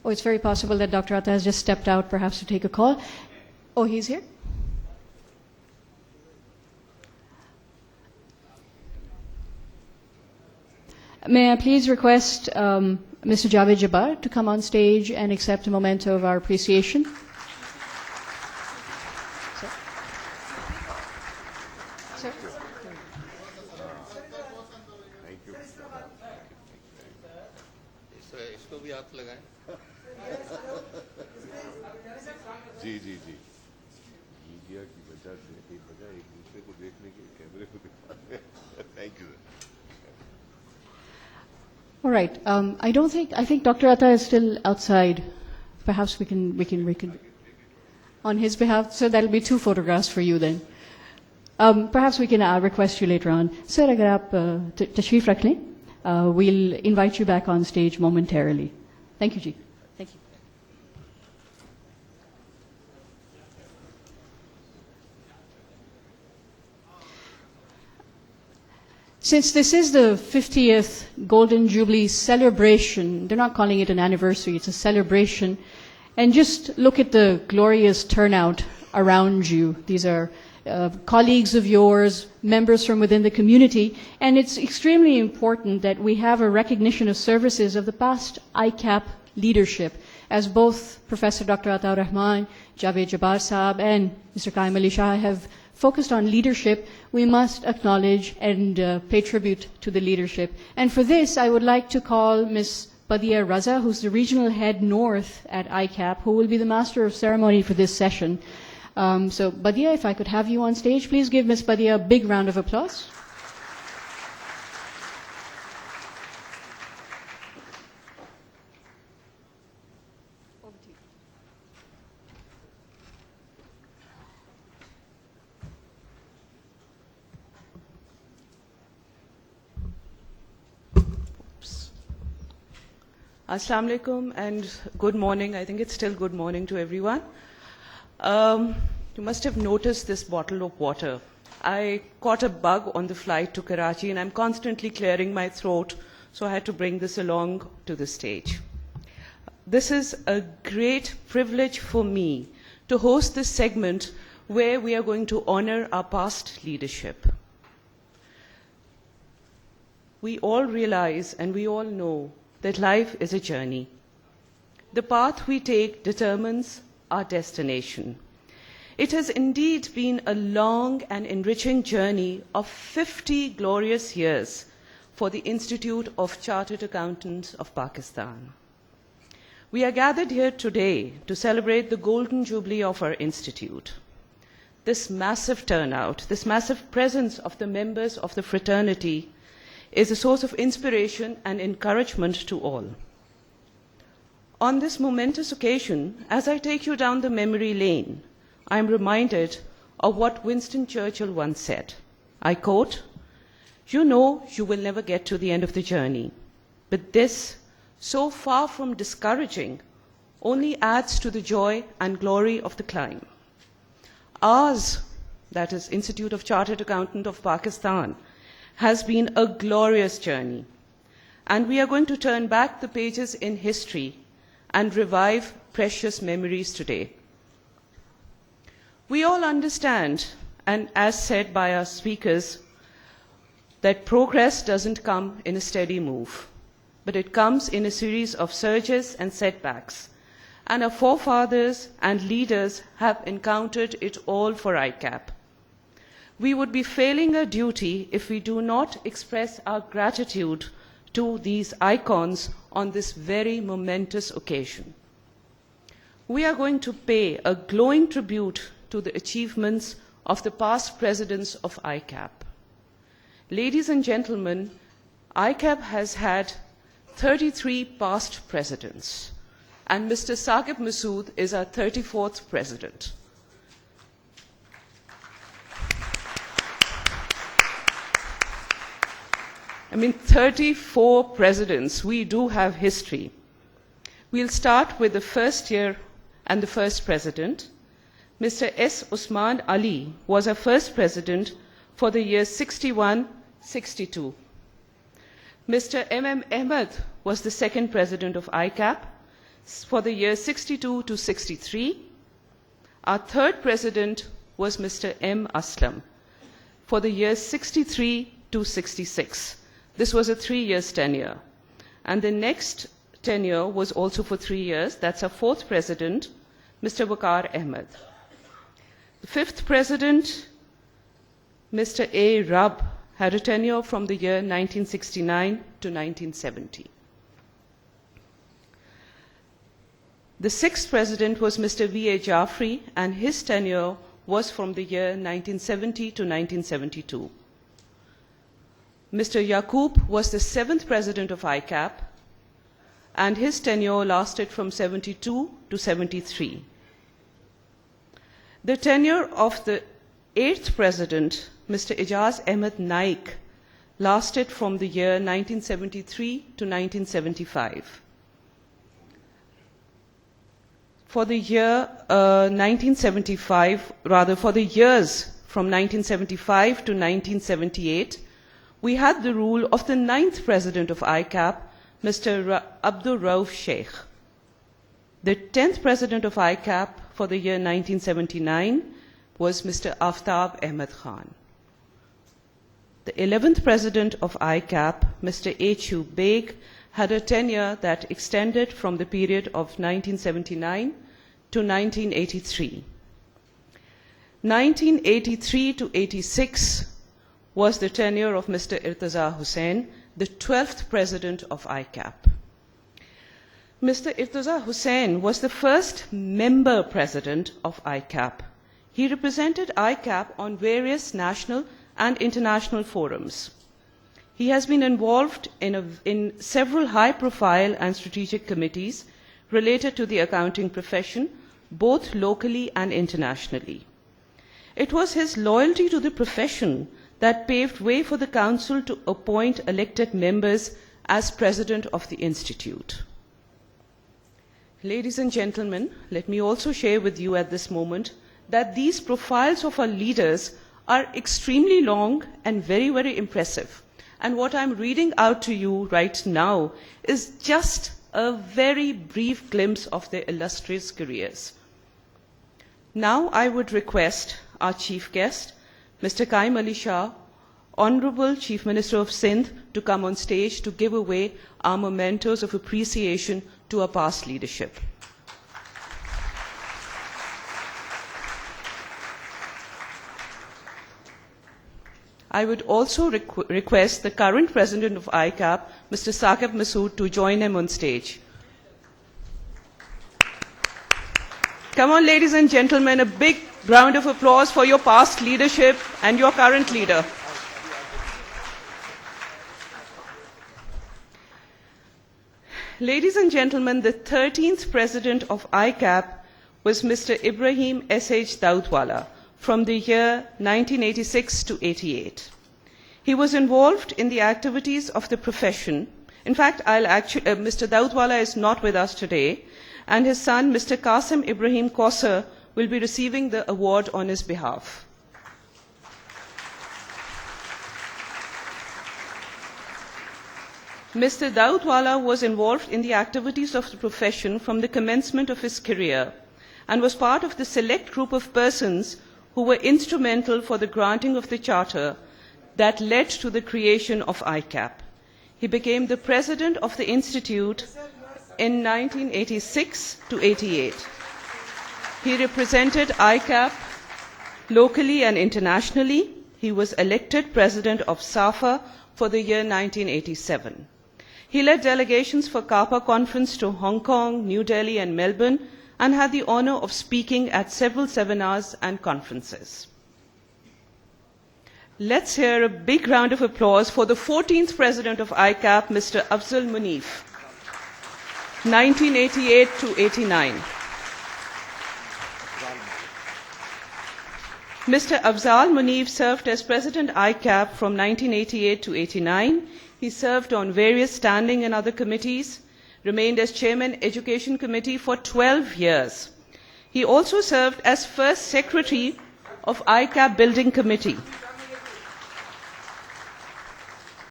Oh, it's very possible that Dr. Atta has just stepped out, perhaps to take a call. Oh, he's here? May I please request Mr. Javed Jabbar to come on stage and accept a memento of our appreciation? Sir? Sir? Thank you. इसको भी हाथ लगाएं। जी जी जी media की वजह से एक दूसरे को देखने के कैमरे को दिखाते हैं। Thank you. All right. I think Dr. Atta is still outside. Perhaps we can on his behalf. So that'll be 2 photographs for you then. Perhaps we can request you later on. Sir, agar aap tashreef rakh lein, we'll invite you back on stage momentarily. Thank you, Ji. Thank you. Since this is the 50th Golden Jubilee celebration, they're not calling it an anniversary, it's a celebration. And just look at the glorious turnout around you. These are colleagues of yours, members from within the community, and it's extremely important that we have a recognition of services of the past ICAP leadership, as both Professor Dr. Ataur Rahman, Javed Jabbar Saab, and Mr. Qaim Ali Shah have focused on leadership. We must acknowledge and pay tribute to the leadership. And for this, I would like to call Ms. Badia Raza, who's the regional head north at ICAP, who will be the master of ceremony for this session. So Badia, if I could have you on stage, please give Ms. Badia a big round of applause. Assalamu alaikum and good morning. I think it's still good morning to everyone. You must have noticed this bottle of water. I caught a bug on the flight to Karachi and I'm constantly clearing my throat, so I had to bring this along to the stage. This is a great privilege for me to host this segment where we are going to honor our past leadership. We all realize and we all know that life is a journey. The path we take determines our destination. It has indeed been a long and enriching journey of 50 glorious years for the Institute of Chartered Accountants of Pakistan. We are gathered here today to celebrate the Golden Jubilee of our institute. This massive turnout, this massive presence of the members of the fraternity is a source of inspiration and encouragement to all. On this momentous occasion, as I take you down the memory lane, I am reminded of what Winston Churchill once said. I quote, "You know you will never get to the end of the journey, but this, so far from discouraging, only adds to the joy and glory of the climb." Ours, that is Institute of Chartered Accountant of Pakistan, has been a glorious journey, and we are going to turn back the pages in history and revive precious memories today. We all understand, and as said by our speakers, that progress doesn't come in a steady move, but it comes in a series of surges and setbacks, and our forefathers and leaders have encountered it all for ICAP. We would be failing our duty if we do not express our gratitude to these icons on this very momentous occasion. We are going to pay a glowing tribute to the achievements of the past presidents of ICAP. Ladies and gentlemen, ICAP has had 33 past presidents, and Mr. Saqib Masood is our 34th president. I mean, 34 presidents. We do have history. We'll start with the first year and the first president. Mr. S. Usman Ali was our first president for the years 61-62. Mr. M. M. Ahmed was the second president of ICAP, for the year 62 to 63. Our third president was Mr. M. Aslam for the years 63 to 66. This was a 3-year tenure. And the next tenure was also for 3 years. That's our fourth president, Mr. Waqar Ahmed. The fifth president, Mr. A. Rab, had a tenure from the year 1969 to 1970. The sixth president was Mr. V.A. Jaffrey, and his tenure was from the year 1970 to 1972. Mr. Yaqub was the seventh president of ICAP, and his tenure lasted from 72 to 73. The tenure of the eighth president, Mr. Ijaz Ahmed Naik, lasted from the year 1973 to 1975. For the year 1975, rather for the years from 1975 to 1978, we had the rule of the ninth president of ICAP, Mr. Abdul Rauf Sheikh. The 10th president of ICAP for the year 1979 was Mr. Aftab Ahmed Khan. The 11th president of ICAP, Mr. H.U. Beg, had a tenure that extended from the period of 1979 to 1983. 1983 to 86 was the tenure of Mr. Irtaza Hussain, the 12th president of ICAP. Mr. Irtaza Hussain was the first member president of ICAP. He represented ICAP on various national and international forums. He has been involved in several high-profile and strategic committees related to the accounting profession, both locally and internationally. It was his loyalty to the profession that paved way for the Council to appoint elected members as President of the Institute. Ladies and gentlemen, let me also share with you at this moment that these profiles of our leaders are extremely long and very, very impressive. And what I'm reading out to you right now is just a very brief glimpse of their illustrious careers. Now I would request our chief guest, Mr. Qaim Ali Shah, Honorable Chief Minister of Sindh, to come on stage to give away our mementos of appreciation to our past leadership. I would also request the current president of ICAP, Mr. Saqib Masood, to join him on stage. Come on, ladies and gentlemen, a big round of applause for your past leadership and your current leader. Ladies and gentlemen, the 13th president of ICAP was Mr. Ibrahim S.H. Daudwala from the year 1986 to 88. He was involved in the activities of the profession. In fact, Mr. Daudwala is not with us today, and his son, Mr. Qasim Ibrahim Kausar, will be receiving the award on his behalf. Mr. Daudwala was involved in the activities of the profession from the commencement of his career and was part of the select group of persons who were instrumental for the granting of the charter that led to the creation of ICAP. He became the president of the Institute in 1986 to 88. He represented ICAP locally and internationally. He was elected president of SAFA for the year 1987. He led delegations for CAPA conference to Hong Kong, New Delhi and Melbourne, and had the honor of speaking at several seminars and conferences. Let's hear a big round of applause for the 14th president of ICAP, Mr. Afzal Munif, 1988 to 89. Mr. Afzal Munif served as President ICAP from 1988 to 89. He served on various standing and other committees, remained as Chairman Education Committee for 12 years. He also served as First Secretary of ICAP Building Committee.